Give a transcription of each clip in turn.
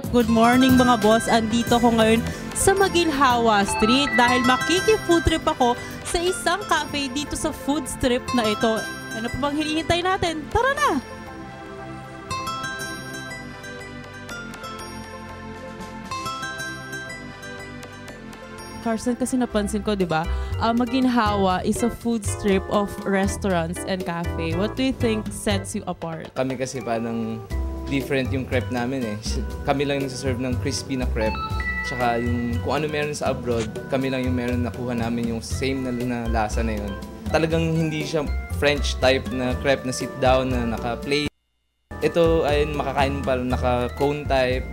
Good morning mga boss. Andito ko ngayon sa Maginhawa Street dahil makiki-food trip ako sa isang cafe dito sa food strip na ito. Ano pa bang hinihintay natin? Tara na! Carson, kasi napansin ko, di ba? Maginhawa is a food strip of restaurants and cafe. What do you think sets you apart? Kami kasi parang different yung crepe namin eh. Kami lang yung nasa-serve ng crispy na crepe. Tsaka yung kung ano meron sa abroad, kami lang yung meron nakuha namin yung same na lasa na yun. Talagang hindi siya French type na crepe na sit down na naka-plate. Ito ay makakain mo pa naka-cone type.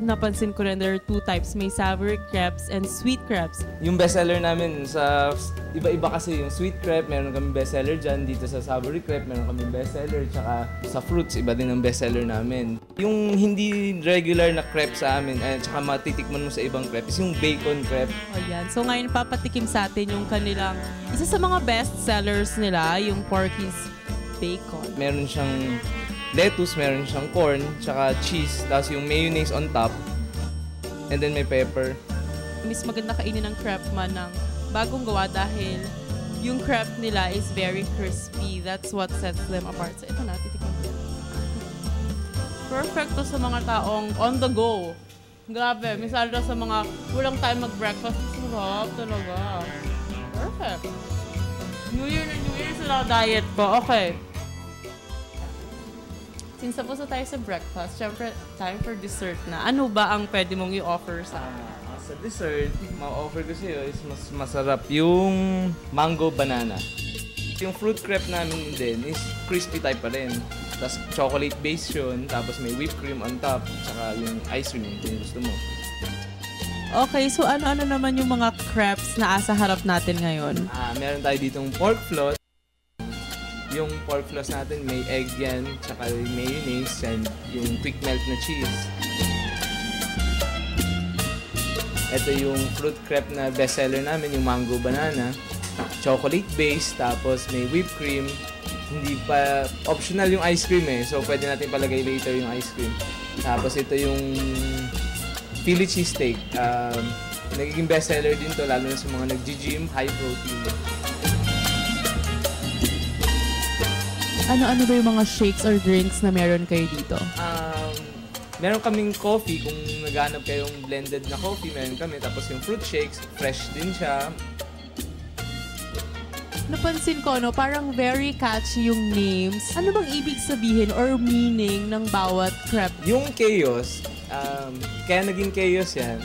Napansin ko rin there are two types. May savory crepes and sweet crepes. Yung bestseller namin sa iba-iba kasi yung sweet crepe, meron kami bestseller dyan. Dito sa savory crepe, meron kami bestseller. Tsaka sa fruits, iba din ang bestseller namin. Yung hindi regular na crepe sa amin, tsaka matitikman mo sa ibang crepe, is yung bacon crepe. O yan. So ngayon papatikim sa atin yung kanilang, isa sa mga bestsellers nila, yung Porky's Bacon. Meron siyang lettuce, meron siyang corn, tsaka cheese, tapos yung mayonnaise on top, and then may pepper. Mas maganda kainin ng crepe man ng bagong gawa dahil yung crepe nila is very crispy. That's what sets them apart. So ito na, titikman ko. Perfect to sa mga taong on the go. Grabe, misal na sa mga walang time mag-breakfast. Sarap talaga. Perfect. New Year na New Year sila diet ko. Okay. Since tapos na tayo sa breakfast, syempre, time for dessert na. Ano ba ang pwede mong i-offer sa akin? Sa dessert, ma-offer ko sa'yo is mas masarap yung mango banana. Yung fruit crepe namin din is crispy type pa rin. Tapos chocolate base yun, tapos may whipped cream on top, tsaka yung ice cream kung gusto mo. Okay, so ano-ano naman yung mga crepes na asa harap natin ngayon? Meron tayo ditong pork floss. Yung pork floss natin, may egg yan, tsaka mayonnaise, and yung quick melt na cheese. Ito yung fruit crepe na bestseller namin, yung mango banana. Chocolate base, tapos may whipped cream. Hindi pa optional yung ice cream eh, so pwede natin palagay later yung ice cream. Tapos ito yung Philly cheesesteak. Nagiging bestseller din to, lalo na sa mga nag-gym, high protein. Ano-ano ba yung mga shakes or drinks na meron kayo dito? Meron kaming coffee, kung naghanap kayong blended na coffee, meron kami. Tapos yung fruit shakes, fresh din siya. Napansin ko, no, parang very catchy yung names. Ano bang ibig sabihin or meaning ng bawat crepe? Yung chaos, kaya naging chaos yan,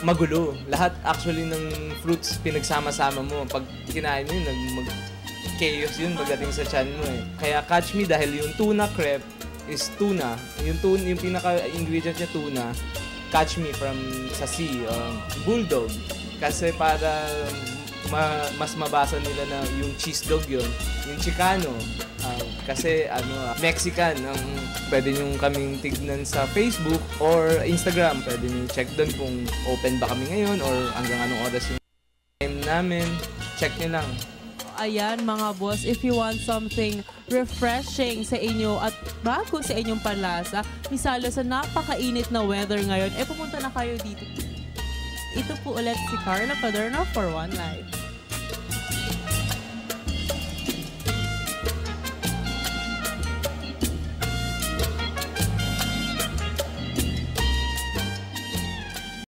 magulo. Lahat actually ng fruits pinagsama-sama mo. Pag kinain mo yun, chaos yun pagdating sa chan mo eh. Kaya catch me dahil yung tuna crepe is tuna. Yung pinaka-ingredient niya tuna. Catch me from sa sea. Bulldog. Kasi para mas mabasa nila na yung cheese dog yun. Yung Chicano. Kasi Mexican. Pwede nyo kaming tignan sa Facebook or Instagram. Pwede nyo check doon kung open ba kami ngayon or hanggang anong oras yung time namin. Check nyo lang. Ayan mga boss, if you want something refreshing sa inyo at bago sa inyong panlasa, misalo sa napakainit na weather ngayon, pumunta na kayo dito. Ito po ulit si Carla Paderno for One Life.